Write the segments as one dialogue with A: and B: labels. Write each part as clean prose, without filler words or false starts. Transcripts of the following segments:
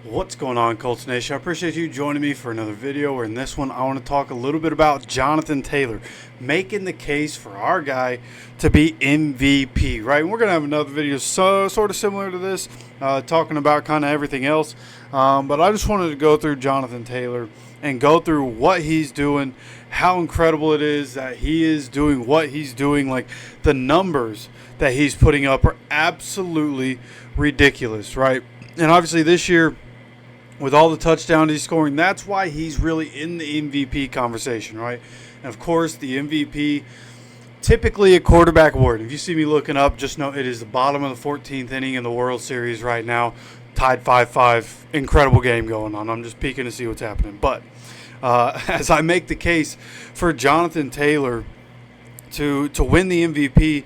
A: What's going on, Colts Nation? I appreciate you joining me for another video where in this one I want to talk a little bit about Jonathan Taylor making the case for our guy to be MVP, right? And we're going to have another video sort of similar to this, talking about kind of everything else. But I just wanted to go through Jonathan Taylor and go through what he's doing, how incredible it is that he is doing what he's doing. Like, the numbers that he's putting up are absolutely ridiculous, right? And obviously this year, with all the touchdowns he's scoring, that's why he's really in the MVP conversation, right? And of course, the MVP, typically a quarterback award. If you see me looking up, just know it is the bottom of the 14th inning in the World Series right now, tied 5-5. Incredible game going on. I'm just peeking to see what's happening. But as I make the case for Jonathan Taylor to win the MVP,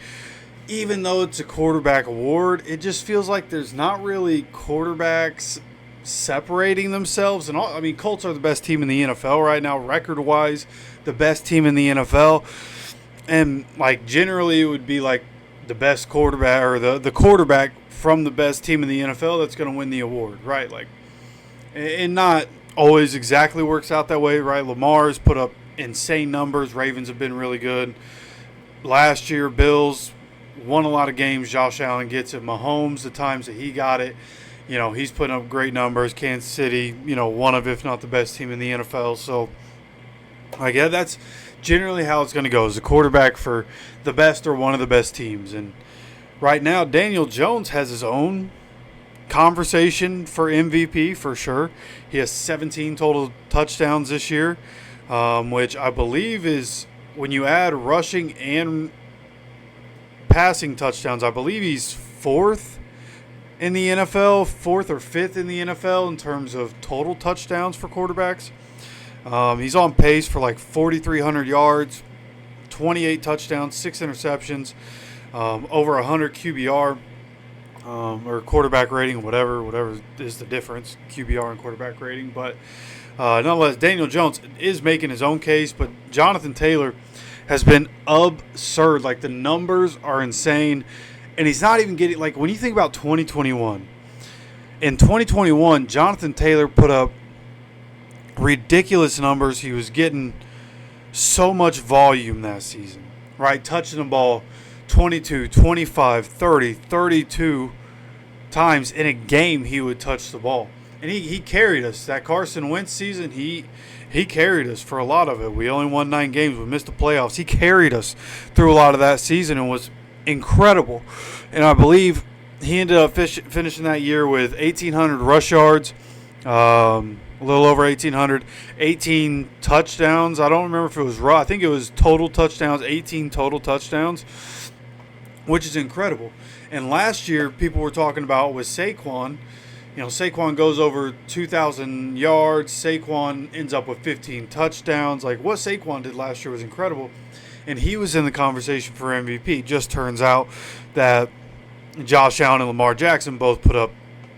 A: even though it's a quarterback award, it just feels like there's not really quarterbacks separating themselves. And all, I mean, Colts are the best team in the NFL right now, record-wise, the best team in the NFL. And, like, generally it would be, like, the best quarterback or the quarterback from the best team in the NFL that's going to win the award, right? Like, and not always exactly works out that way, right? Lamar's put up insane numbers. Ravens have been really good. Last year, Bills won a lot of games. Josh Allen gets it. Mahomes, the times that he got it, you know, he's putting up great numbers. Kansas City, you know, one of, if not the best team in the NFL. So, like, yeah, that's generally how it's going to go, as a quarterback for the best or one of the best teams. And right now, Daniel Jones has his own conversation for MVP for sure. He has 17 total touchdowns this year, which I believe is, when you add rushing and passing touchdowns, I believe he's fourth in the NFL, fourth or fifth in the NFL in terms of total touchdowns for quarterbacks. He's on pace for like 4,300 yards, 28 touchdowns, 6 interceptions, over 100 QBR, or quarterback rating, whatever is the difference, QBR and quarterback rating. But nonetheless, Daniel Jones is making his own case, but Jonathan Taylor has been absurd. Like, the numbers are insane. And he's not even getting, like, when you think about 2021, in 2021, Jonathan Taylor put up ridiculous numbers. He was getting so much volume that season, right? Touching the ball 22, 25, 30, 32 times in a game he would touch the ball. And he carried us. That Carson Wentz season, he carried us for a lot of it. We only won 9 games. We missed the playoffs. He carried us through a lot of that season and was incredible. And I believe he ended up finishing that year with 1,800 rush yards, a little over 1,800, 18 touchdowns. I don't remember if it was raw. I think it was total touchdowns, 18 total touchdowns, which is incredible. And last year, people were talking about with Saquon. You know, Saquon goes over 2,000 yards. Saquon ends up with 15 touchdowns. Like, what Saquon did last year was incredible. And he was in the conversation for MVP. Just turns out that Josh Allen and Lamar Jackson both put up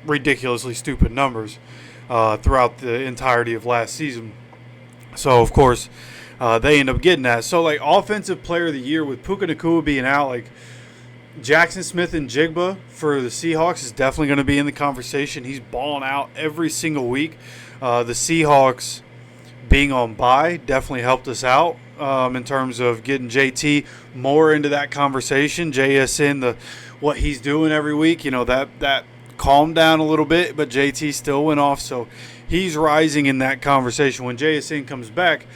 A: ridiculously stupid numbers throughout the entirety of last season. So, of course, they end up getting that. So, like, Offensive Player of the Year with Puka Nacua being out, like, Jackson Smith and Jigba for the Seahawks is definitely going to be in the conversation. He's balling out every single week. The Seahawks being on bye definitely helped us out in terms of getting JT more into that conversation. JSN, what he's doing every week, you know, that calmed down a little bit, but JT still went off, so he's rising in that conversation. When JSN comes back,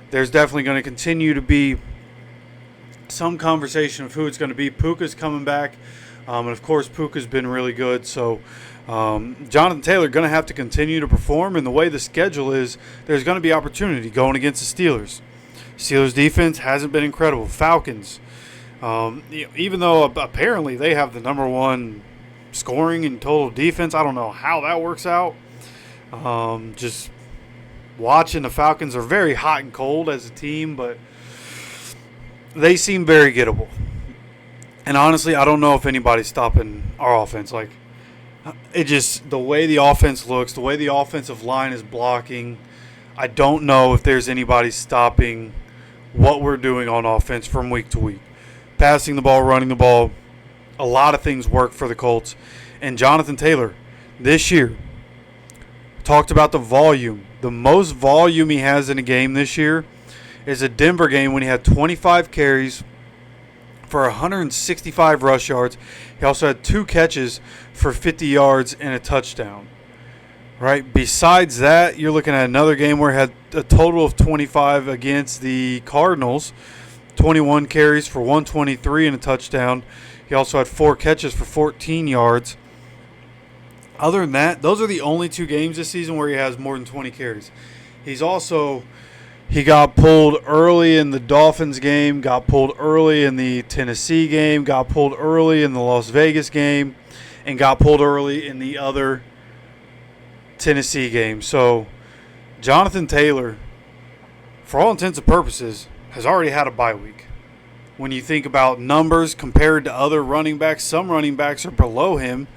A: there's definitely going to continue to be some conversation of who it's going to be. Puka's coming back, and of course Puka's been really good. So Jonathan Taylor going to have to continue to perform, and the way the schedule is, there's going to be opportunity going against the Steelers. Steelers defense hasn't been incredible. Falcons, even though apparently they have the number one scoring and total defense, I don't know how that works out. Just watching the Falcons are very hot and cold as a team, but they seem very gettable. And honestly, I don't know if anybody's stopping our offense. Like, it just, the way the offense looks, the way the offensive line is blocking, I don't know if there's anybody stopping what we're doing on offense from week to week. Passing the ball, running the ball, a lot of things work for the Colts. And Jonathan Taylor, this year, talked about the volume. The most volume he has in a game this year is a Denver game when he had 25 carries for 165 rush yards. He also had 2 catches for 50 yards and a touchdown. Right. Besides that, you're looking at another game where he had a total of 25 against the Cardinals, 21 carries for 123 and a touchdown. He also had 4 catches for 14 yards. Other than that, those are the only 2 games this season where he has more than 20 carries. He got pulled early in the Dolphins game, got pulled early in the Tennessee game, got pulled early in the Las Vegas game, and got pulled early in the other Tennessee game. So Jonathan Taylor, for all intents and purposes, has already had a bye week. When you think about numbers compared to other running backs, some running backs are below him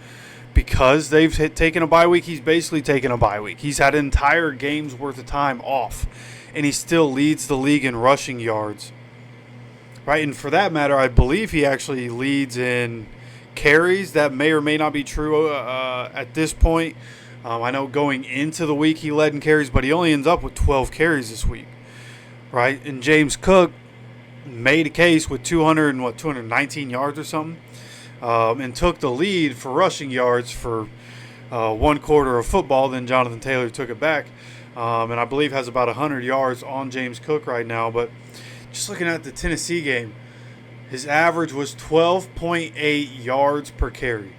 A: because they've taken a bye week. He's basically taken a bye week. He's had an entire game's worth of time off, and he still leads the league in rushing yards. Right, and for that matter, I believe he actually leads in carries. That may or may not be true at this point. I know going into the week he led in carries, but he only ends up with 12 carries this week, right? And James Cook made a case with 219 yards or something, and took the lead for rushing yards for 1 quarter of football. Then Jonathan Taylor took it back, and I believe has about 100 yards on James Cook right now. But just looking at the Tennessee game, his average was 12.8 yards per carry.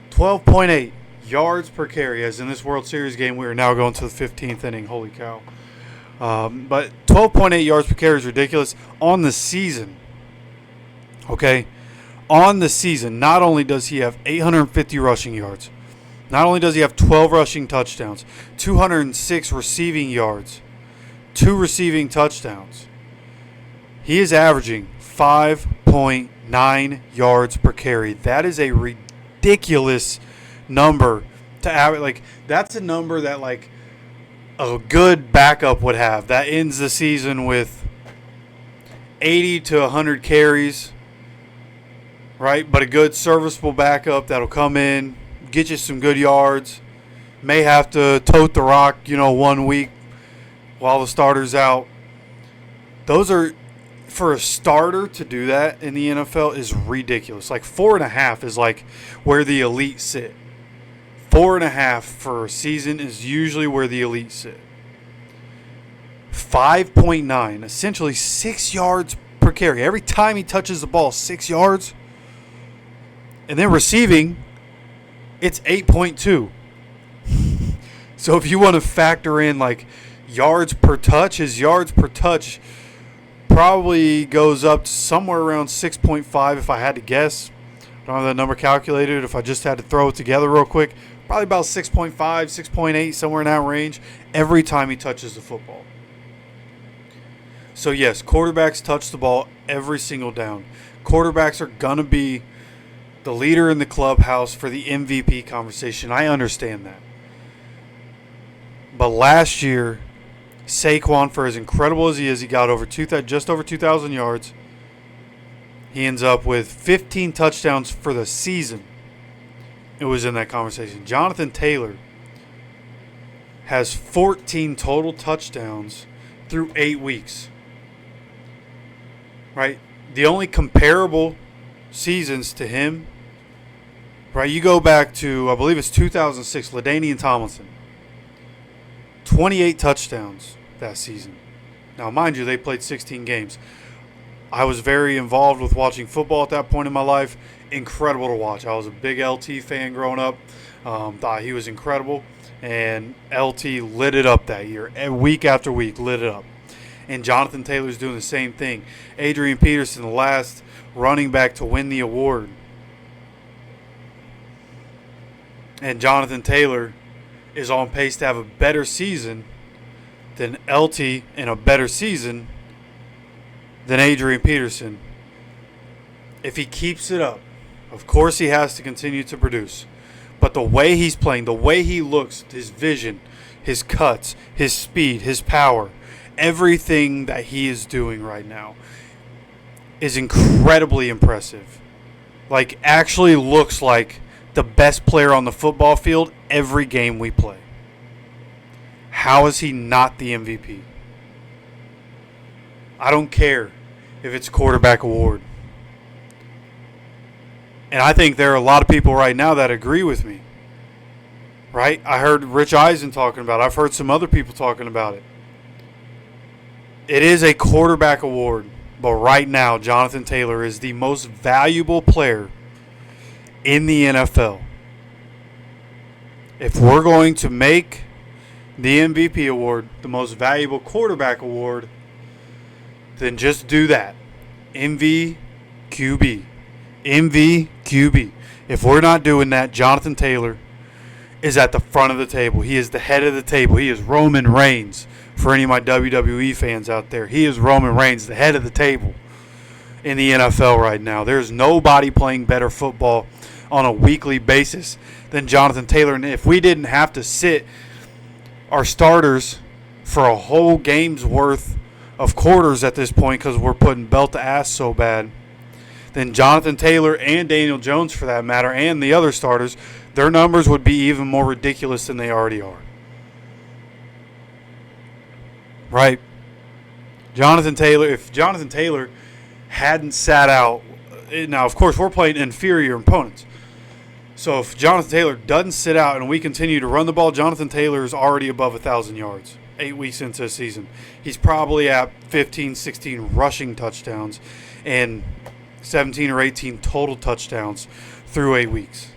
A: 12.8 yards per carry, as in this World Series game we are now going to the 15th inning. Holy cow. But 12.8 yards per carry is ridiculous on the season. Okay? On the season, not only does he have 850 rushing yards, not only does he have 12 rushing touchdowns, 206 receiving yards, 2 receiving touchdowns, he is averaging 5.9 yards per carry. That is a ridiculous number to average. Like, that's a number that like a good backup would have. That ends the season with 80 to 100 carries, right? But a good serviceable backup that'll come in, get you some good yards, may have to tote the rock, 1 week while the starter's out. Those are, for a starter to do that in the NFL is ridiculous. Like 4.5 is like where the elite sit. 4.5 for a season is usually where the elite sit. 5.9, essentially 6 yards per carry. Every time he touches the ball, 6 yards. And then receiving, it's 8.2. So if you want to factor in like yards per touch, his yards per touch probably goes up to somewhere around 6.5 if I had to guess. I don't have that number calculated. If I just had to throw it together real quick, probably about 6.5, 6.8, somewhere in that range every time he touches the football. So yes, quarterbacks touch the ball every single down. Quarterbacks are going to be the leader in the clubhouse for the MVP conversation. I understand that. But last year, Saquon, for as incredible as he is, he got just over 2,000 yards. He ends up with 15 touchdowns for the season. It was in that conversation. Jonathan Taylor has 14 total touchdowns through 8 weeks. Right? The only comparable seasons to him, right? You go back to, I believe it's 2006, LaDainian Tomlinson. 28 touchdowns that season. Now, mind you, they played 16 games. I was very involved with watching football at that point in my life. Incredible to watch. I was a big LT fan growing up. Thought he was incredible. And LT lit it up that year. Week after week, lit it up. And Jonathan Taylor's doing the same thing. Adrian Peterson, the last running back to win the award. And Jonathan Taylor is on pace to have a better season than LT and a better season than Adrian Peterson. If he keeps it up, of course he has to continue to produce. But the way he's playing, the way he looks, his vision, his cuts, his speed, his power, everything that he is doing right now is incredibly impressive. Like, actually looks like the best player on the football field every game we play. How is he not the MVP? I don't care if it's quarterback award. And I think there are a lot of people right now that agree with me. Right? I heard Rich Eisen talking about it. I've heard some other people talking about it. It is a quarterback award. But right now, Jonathan Taylor is the most valuable player in the NFL. If we're going to make the MVP award the most valuable quarterback award, then just do that. MVQB. MVQB. If we're not doing that, Jonathan Taylor is at the front of the table. He is the head of the table. He is Roman Reigns. For any of my WWE fans out there, he is Roman Reigns, the head of the table in the NFL right now. There's nobody playing better football on a weekly basis than Jonathan Taylor. And if we didn't have to sit our starters for a whole game's worth of quarters at this point because we're putting belt to ass so bad, then Jonathan Taylor and Daniel Jones, for that matter, and the other starters, their numbers would be even more ridiculous than they already are. Right? Jonathan Taylor, if Jonathan Taylor hadn't sat out, now of course we're playing inferior opponents. So if Jonathan Taylor doesn't sit out and we continue to run the ball, Jonathan Taylor is already above 1,000 yards 8 weeks into the season. He's probably at 15, 16 rushing touchdowns and 17 or 18 total touchdowns through 8 weeks.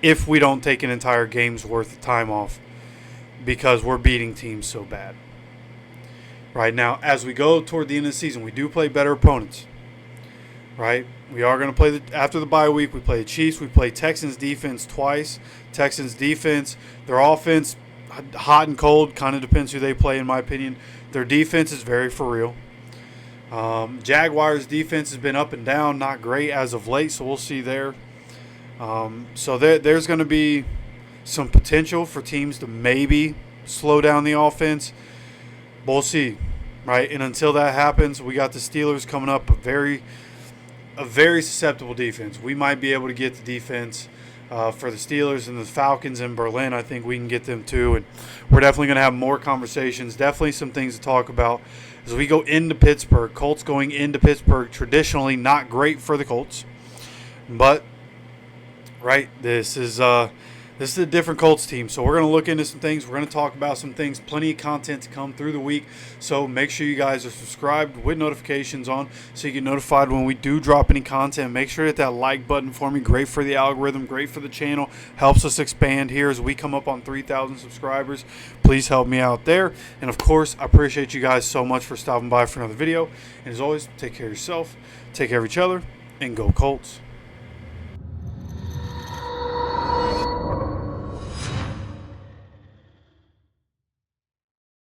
A: If we don't take an entire game's worth of time off because we're beating teams so bad. Right now, as we go toward the end of the season, we do play better opponents. Right? We are going to play after the bye week. We play the Chiefs. We play Texans defense twice. Texans defense, their offense, hot and cold, kind of depends who they play, in my opinion. Their defense is very for real. Jaguars defense has been up and down, not great as of late, so we'll see there. So there's going to be some potential for teams to maybe slow down the offense. We'll see, right? And until that happens, we got the Steelers coming up, a very susceptible defense. We might be able to get the defense for the Steelers and the Falcons in Berlin. I think we can get them too, and we're definitely going to have more conversations, definitely some things to talk about as we go into Pittsburgh. Colts going into Pittsburgh, traditionally not great for the Colts, but right, this is a different Colts team, so we're going to look into some things. We're going to talk about some things. Plenty of content to come through the week, so make sure you guys are subscribed with notifications on so you get notified when we do drop any content. Make sure to hit that like button for me. Great for the algorithm, great for the channel. Helps us expand here as we come up on 3,000 subscribers. Please help me out there. And, of course, I appreciate you guys so much for stopping by for another video. And, as always, take care of yourself, take care of each other, and go Colts.